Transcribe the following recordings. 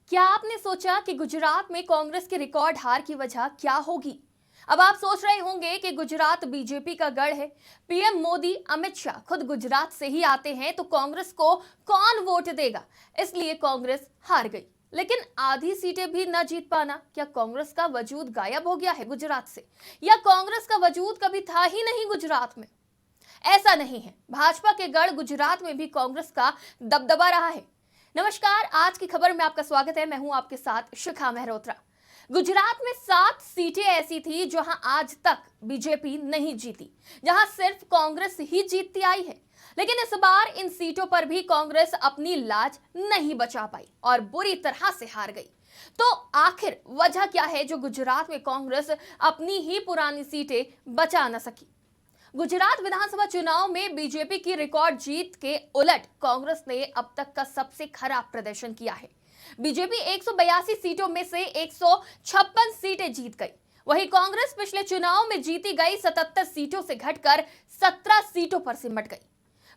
क्या आपने सोचा कि गुजरात में कांग्रेस की रिकॉर्ड हार की वजह क्या होगी? अब आप सोच रहे होंगे कि गुजरात बीजेपी का गढ़ है। पीएम मोदी, अमित शाह खुद गुजरात से ही आते हैं, तो कांग्रेस को कौन वोट देगा? इसलिए कांग्रेस हार गई। लेकिन आधी सीटें भी न जीत पाना, क्या कांग्रेस का वजूद गायब हो गया है गुजरात से? या कांग्रेस का वजूद कभी था ही नहीं गुजरात में? ऐसा नहीं है। भाजपा के गढ़ गुजरात में भी कांग्रेस का दबदबा रहा है। नमस्कार, आज की खबर में आपका स्वागत है। मैं हूं आपके साथ शिखा मेहरोत्रा। गुजरात में 7 सीटें ऐसी थी जहां आज तक बीजेपी नहीं जीती, जहां सिर्फ कांग्रेस ही जीतती आई है। लेकिन इस बार इन सीटों पर भी कांग्रेस अपनी लाज नहीं बचा पाई और बुरी तरह से हार गई। तो आखिर वजह क्या है जो गुजरात में कांग्रेस अपनी ही पुरानी सीटें बचा न सकी? गुजरात विधानसभा चुनाव में बीजेपी की रिकॉर्ड जीत के उलट कांग्रेस ने अब तक का सबसे खराब प्रदर्शन किया है। बीजेपी 182 सीटों में से 156 सीटें जीत गई। वहीं कांग्रेस पिछले चुनाव में जीती गई 77 सीटों से घटकर 17 सीटों पर सिमट गई।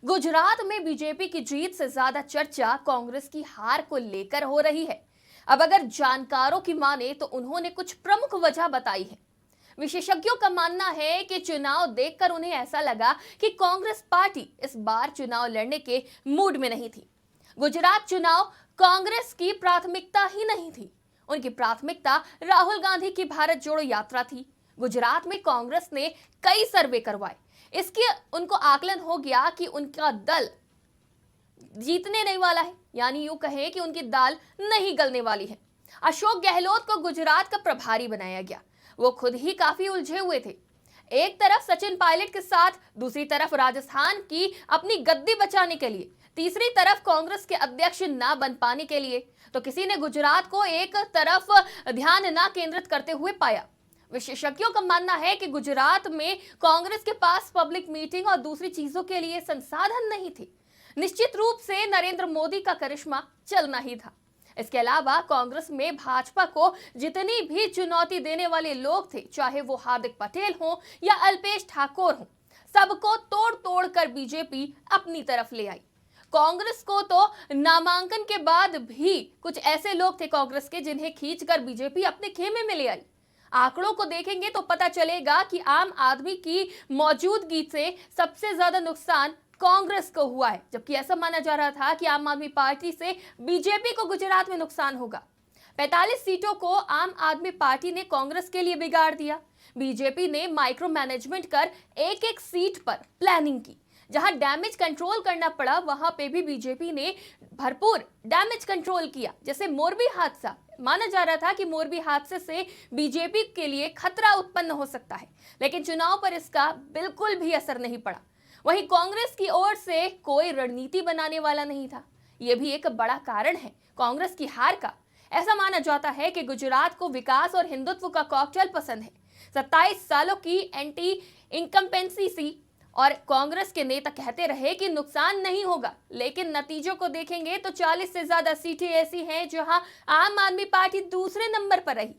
गुजरात में बीजेपी की जीत से ज्यादा चर्चा कांग्रेस की हार को लेकर हो रही है। अब अगर जानकारों की माने तो उन्होंने कुछ प्रमुख वजह बताई है। विशेषज्ञों का मानना है कि चुनाव देखकर उन्हें ऐसा लगा कि कांग्रेस पार्टी इस बार चुनाव लड़ने के मूड में नहीं थी। गुजरात चुनाव कांग्रेस की प्राथमिकता ही नहीं थी। उनकी प्राथमिकता राहुल गांधी की भारत जोड़ो यात्रा थी। गुजरात में कांग्रेस ने कई सर्वे करवाए। इसके उनको आकलन हो गया कि उनका दल जीतने नहीं वाला है, यानी यूं कहे कि उनकी दाल नहीं गलने वाली है। अशोक गहलोत को गुजरात का प्रभारी बनाया गया। वो खुद ही काफी उलझे हुए थे। एक तरफ सचिन पायलट के साथ, दूसरी तरफ राजस्थान की अपनी गद्दी बचाने के लिए, तीसरी तरफ कांग्रेस के अध्यक्ष ना बन पाने के लिए। तो किसी ने गुजरात को एक तरफ ध्यान ना केंद्रित करते हुए पाया। विशेषज्ञों का मानना है कि गुजरात में कांग्रेस के पास पब्लिक मीटिंग और दूसरी चीजों के लिए संसाधन नहीं थे। निश्चित रूप से नरेंद्र मोदी का करिश्मा चलना ही था। इसके अलावा कांग्रेस में भाजपा को जितनी भी चुनौती देने वाले लोग थे, चाहे वो हार्दिक पटेल हो या अल्पेश ठाकोर हो, सबको तोड़ तोड़ कर बीजेपी अपनी तरफ ले आई। कांग्रेस को तो नामांकन के बाद भी कुछ ऐसे लोग थे कांग्रेस के जिन्हें खींचकर बीजेपी अपने खेमे में ले आई। आंकड़ों को देखेंगे तो पता चलेगा कि आम आदमी की मौजूदगी से सबसे ज्यादा नुकसान कांग्रेस को हुआ है, जबकि ऐसा माना जा रहा था कि आम आदमी पार्टी से बीजेपी को गुजरात में नुकसान होगा। 45 सीटों को आम आदमी पार्टी ने कांग्रेस के लिए बिगाड़ दिया। बीजेपी ने माइक्रो मैनेजमेंट कर एक एक सीट पर प्लानिंग की। जहां डैमेज कंट्रोल करना पड़ा, वहां पे भी बीजेपी ने भरपूर डैमेज कंट्रोल किया। जैसे मोरबी हादसा, माना जा रहा था कि मोरबी हादसे से बीजेपी के लिए खतरा उत्पन्न हो सकता है, लेकिन चुनाव पर इसका बिल्कुल भी असर नहीं पड़ा। वहीं कांग्रेस की ओर से कोई रणनीति बनाने वाला नहीं था। यह भी एक बड़ा कारण है कांग्रेस की हार का। ऐसा माना जाता है कि गुजरात को विकास और हिंदुत्व का कॉकटेल पसंद है। 27 सालों की एंटी इनकम्पेंसी और कांग्रेस के नेता कहते रहे कि नुकसान नहीं होगा, लेकिन नतीजों को देखेंगे तो 40 से ज्यादा सीटें ऐसी हैं जहां आम आदमी पार्टी दूसरे नंबर पर रही।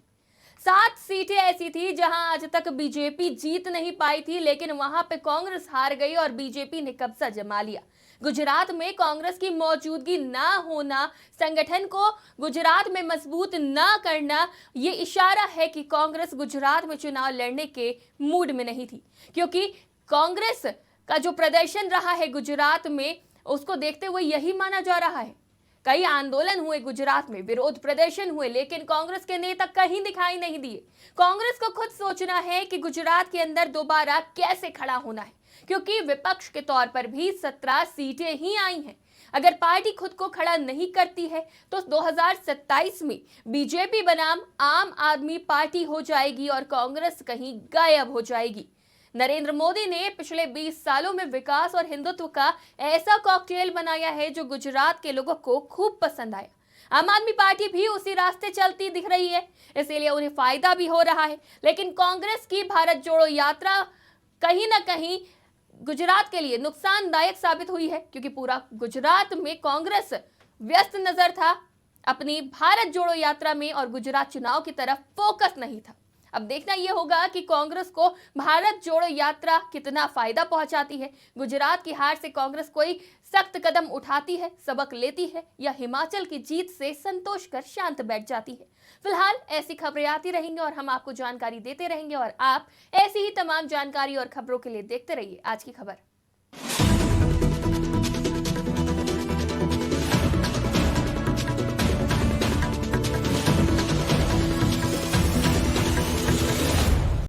7 सीटें ऐसी थी जहां आज तक बीजेपी जीत नहीं पाई थी, लेकिन वहां पे कांग्रेस हार गई और बीजेपी ने कब्जा जमा लिया। गुजरात में कांग्रेस की मौजूदगी ना होना, संगठन को गुजरात में मजबूत ना करना, ये इशारा है कि कांग्रेस गुजरात में चुनाव लड़ने के मूड में नहीं थी। क्योंकि कांग्रेस का जो प्रदर्शन रहा है गुजरात में, उसको देखते हुए यही माना जा रहा है। कई आंदोलन हुए गुजरात में, विरोध प्रदर्शन हुए, लेकिन कांग्रेस के नेता कहीं दिखाई नहीं दिए। कांग्रेस को खुद सोचना है कि गुजरात के अंदर दोबारा कैसे खड़ा होना है, क्योंकि विपक्ष के तौर पर भी 17 सीटें ही आई हैं। अगर पार्टी खुद को खड़ा नहीं करती है तो 2027 में बीजेपी बनाम आम आदमी पार्टी हो जाएगी और कांग्रेस कहीं गायब हो जाएगी। नरेंद्र मोदी ने पिछले 20 सालों में विकास और हिंदुत्व का ऐसा कॉकटेल बनाया है जो गुजरात के लोगों को खूब पसंद आया। आम आदमी पार्टी भी उसी रास्ते चलती दिख रही है, इसीलिए उन्हें फायदा भी हो रहा है। लेकिन कांग्रेस की भारत जोड़ो यात्रा कहीं ना कहीं गुजरात के लिए नुकसानदायक साबित हुई है, क्योंकि पूरा गुजरात में कांग्रेस व्यस्त नजर था अपनी भारत जोड़ो यात्रा में और गुजरात चुनाव की तरफ फोकस नहीं था। अब देखना यह होगा कि कांग्रेस को भारत जोड़ो यात्रा कितना फायदा पहुंचाती है। गुजरात की हार से कांग्रेस कोई सख्त कदम उठाती है, सबक लेती है, या हिमाचल की जीत से संतोष कर शांत बैठ जाती है। फिलहाल ऐसी खबरें आती रहेंगी और हम आपको जानकारी देते रहेंगे, और आप ऐसी ही तमाम जानकारी और खबरों के लिए देखते रहिए आज की खबर।